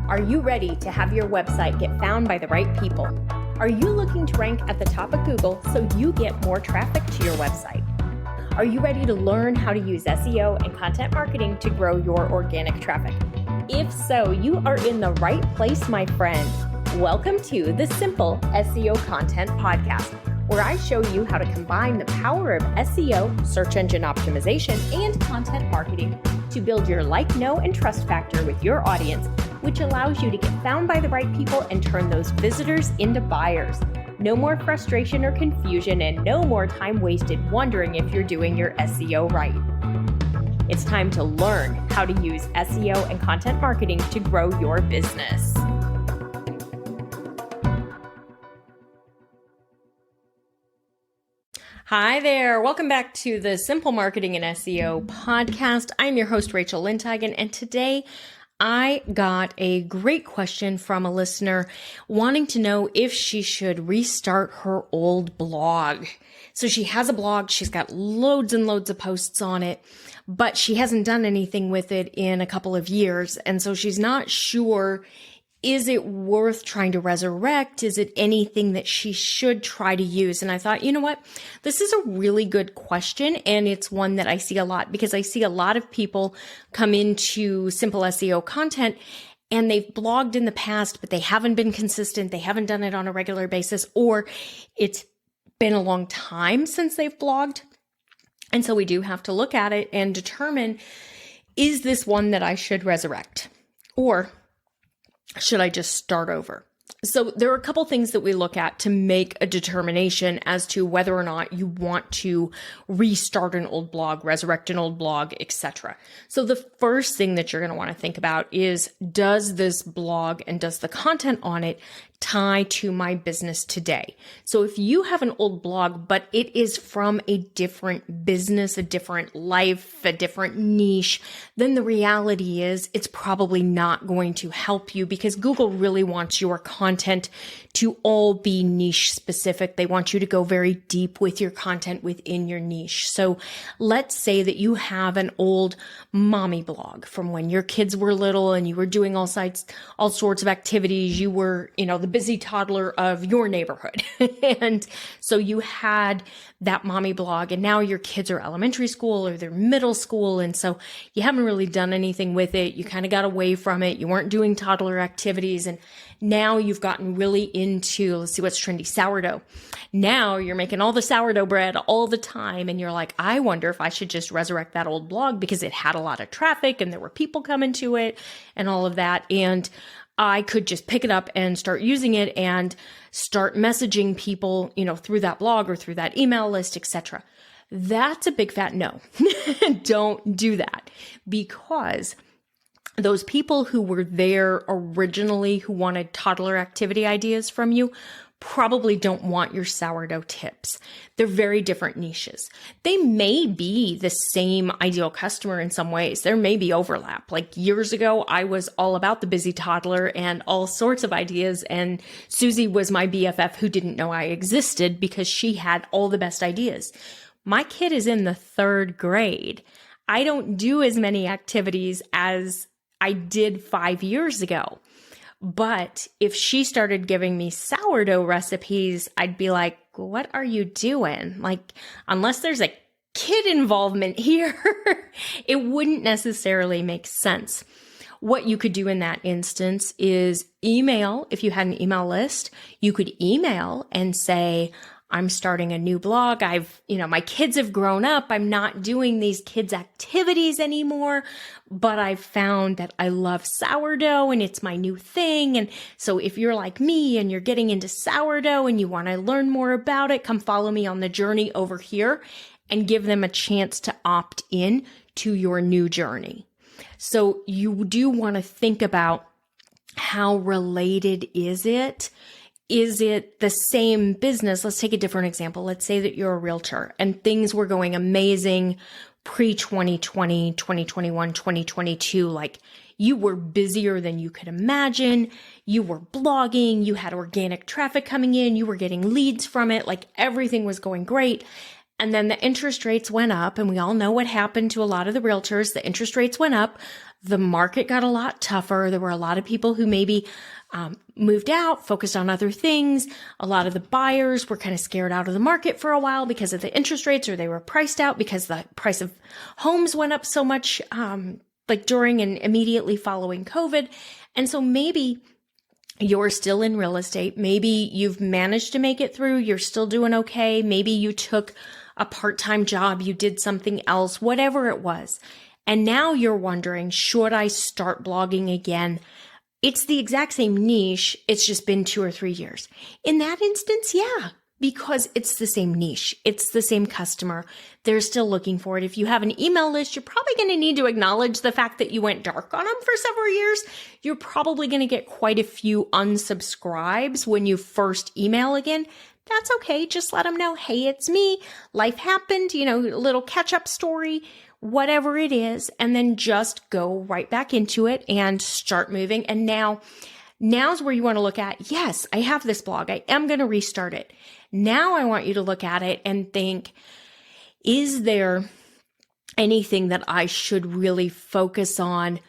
Are you ready to have your website get found by the right people? Are you looking to rank at the top of Google so you get more traffic to your website? Are you ready to learn how to use SEO and content marketing to grow your organic traffic? If so, you are in the right place, my friend. Welcome to the Simple SEO Content Podcast, where I show you how to combine the power of SEO, search engine optimization, and content marketing to build your like, know, and trust factor with your audience, which allows you to get found by the right people and turn those visitors into buyers. No more frustration or confusion, and no more time wasted wondering if you're doing your SEO right. It's time to learn how to use SEO and content marketing to grow your business. Hi there. Welcome back to the Simple Marketing and SEO podcast. I'm your host, Rachel Lindhagen, and today I got a great question from a listener wanting to know if she should restart her old blog. So she has a blog. She's got loads and loads of posts on it, but she hasn't done anything with it in a couple of years. And so she's not sure, is it worth trying to resurrect? Is it anything that she should try to use? And I thought, you know what? This is a really good question. And it's one that I see a lot because I see a lot of people come into simple SEO content and they've blogged in the past, but they haven't been consistent. They haven't done it on a regular basis, or it's been a long time since they've blogged. And so we do have to look at it and determine, is this one that I should resurrect? Or should I just start over? So there are a couple things that we look at to make a determination as to whether or not you want to restart an old blog, resurrect an old blog, etc. So the first thing that you're going to want to think about is, does this blog and does the content on it tie to my business today? So if you have an old blog, but it is from a different business, a different life, a different niche, then the reality is it's probably not going to help you because Google really wants your content to all be niche specific. They want you to go very deep with your content within your niche. So let's say that you have an old mommy blog from when your kids were little and you were doing all sorts of activities. You were, the busy toddler of your neighborhood. And so you had that mommy blog, and now your kids are elementary school or they're middle school. And so you haven't really done anything with it. You kind of got away from it. You weren't doing toddler activities. And now you've gotten really into, let's see what's trendy, sourdough. Now you're making all the sourdough bread all the time. And you're like, I wonder if I should just resurrect that old blog because it had a lot of traffic and there were people coming to it and all of that. And I could just pick it up and start using it and start messaging people, through that blog or through that email list, etc. That's a big fat no. Don't do that, because those people who were there originally who wanted toddler activity ideas from you probably don't want your sourdough tips. They're very different niches. They may be the same ideal customer in some ways. There may be overlap. Like years ago, I was all about the busy toddler and all sorts of ideas. And Susie was my BFF who didn't know I existed because she had all the best ideas. My kid is in the 3rd grade. I don't do as many activities as I did 5 years ago. But if she started giving me sourdough recipes, I'd be like, what are you doing? Like, unless there's a kid involvement here, it wouldn't necessarily make sense. What you could do in that instance is email. If you had an email list, you could email and say, I'm starting a new blog. My kids have grown up. I'm not doing these kids' activities anymore, but I've found that I love sourdough and it's my new thing. And so if you're like me and you're getting into sourdough and you want to learn more about it, come follow me on the journey over here, and give them a chance to opt in to your new journey. So you do want to think about, how related is it? Is it the same business? Let's take a different example. Let's say that you're a realtor and things were going amazing pre-2020, 2021, 2022. Like, you were busier than you could imagine. You were blogging. You had organic traffic coming in. You were getting leads from it. Like, everything was going great. And then the interest rates went up, and we all know what happened to a lot of the realtors. The interest rates went up. The market got a lot tougher. There were a lot of people who maybe moved out, focused on other things. A lot of the buyers were kind of scared out of the market for a while because of the interest rates, or they were priced out because the price of homes went up so much, like during and immediately following COVID. And so maybe you're still in real estate. Maybe you've managed to make it through. You're still doing okay. Maybe you took a part-time job. You did something else, whatever it was. And now you're wondering, should I start blogging again? It's the exact same niche. It's just been 2 or 3 years. In that instance, yeah, because it's the same niche. It's the same customer. They're still looking for it. If you have an email list, you're probably going to need to acknowledge the fact that you went dark on them for several years. You're probably going to get quite a few unsubscribes when you first email again. That's okay. Just let them know, hey, it's me. Life happened, a little catch-up story, whatever it is, and then just go right back into it and start moving. And now's where you want to look at, yes, I have this blog. I am going to restart it. Now I want you to look at it and think, is there anything that I should really focus on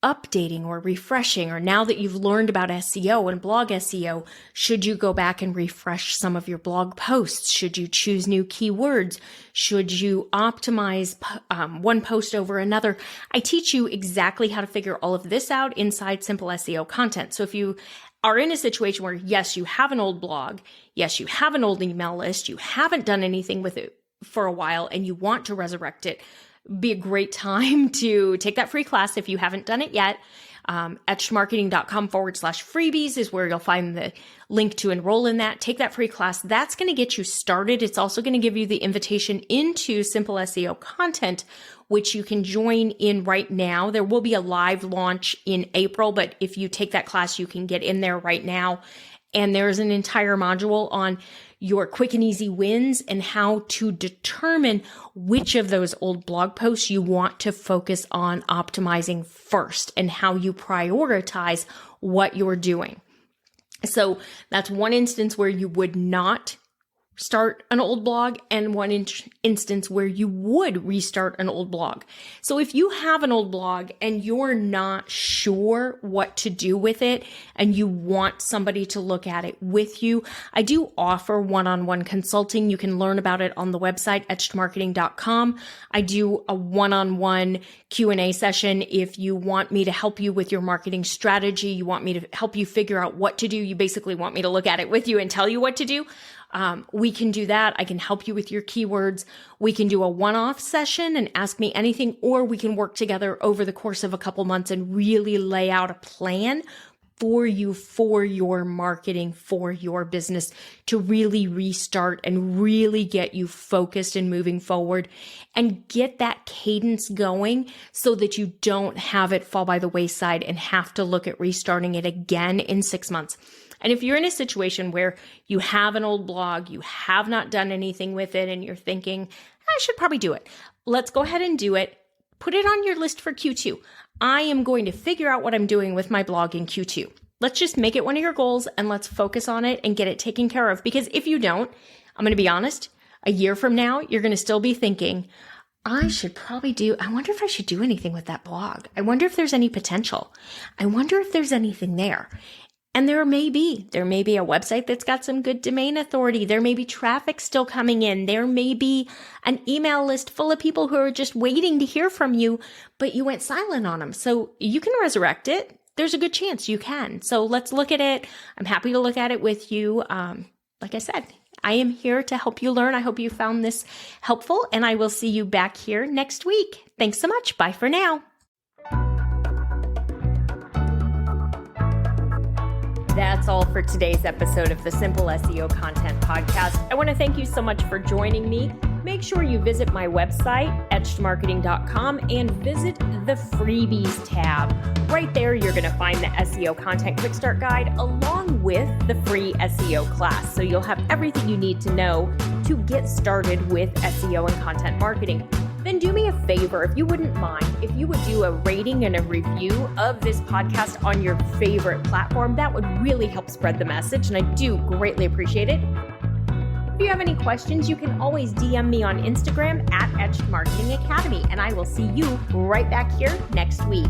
updating or refreshing? Or now that you've learned about SEO and blog SEO, should you go back and refresh some of your blog posts? Should you choose new keywords? Should you optimize one post over another? I teach you exactly how to figure all of this out inside Simple SEO Content. So if you are in a situation where, yes, you have an old blog, yes, you have an old email list, you haven't done anything with it for a while, and you want to resurrect it, be a great time to take that free class if you haven't done it yet. etchedmarketing.com/freebies is where you'll find the link to enroll in that. Take that free class. That's going to get you started. It's also going to give you the invitation into Simple SEO Content, which you can join in right now. There will be a live launch in April, but if you take that class, you can get in there right now. And there's an entire module on your quick and easy wins and how to determine which of those old blog posts you want to focus on optimizing first and how you prioritize what you're doing. So that's one instance where you would not start an old blog and one instance where you would restart an old blog. So if you have an old blog and you're not sure what to do with it and you want somebody to look at it with you, I do offer one-on-one consulting. You can learn about it on the website, etchedmarketing.com. I do a one-on-one Q&A session. If you want me to help you with your marketing strategy, you want me to help you figure out what to do, you basically want me to look at it with you and tell you what to do. We can do that. I can help you with your keywords. We can do a one-off session and ask me anything, or we can work together over the course of a couple months and really lay out a plan for you, for your marketing, for your business to really restart and really get you focused and moving forward and get that cadence going so that you don't have it fall by the wayside and have to look at restarting it again in 6 months. And if you're in a situation where you have an old blog, you have not done anything with it, and you're thinking, I should probably do it. Let's go ahead and do it. Put it on your list for Q2. I am going to figure out what I'm doing with my blog in Q2. Let's just make it one of your goals and let's focus on it and get it taken care of. Because if you don't, I'm going to be honest, a year from now, you're going to still be thinking, I wonder if I should do anything with that blog. I wonder if there's any potential. I wonder if there's anything there. And there may be a website that's got some good domain authority. There may be traffic still coming in. There may be an email list full of people who are just waiting to hear from you, but you went silent on them. So you can resurrect it. There's a good chance you can. So let's look at it. I'm happy to look at it with you. Like I said, I am here to help you learn. I hope you found this helpful, and I will see you back here next week. Thanks so much. Bye for now. That's all for today's episode of the Simple SEO Content Podcast. I want to thank you so much for joining me. Make sure you visit my website, etchedmarketing.com, and visit the freebies tab. Right there, you're going to find the SEO Content Quick Start Guide along with the free SEO class. So you'll have everything you need to know to get started with SEO and content marketing. Then do me a favor, if you wouldn't mind, if you would do a rating and a review of this podcast on your favorite platform. That would really help spread the message, and I do greatly appreciate it. If you have any questions, you can always DM me on Instagram at Etched Marketing Academy, and I will see you right back here next week.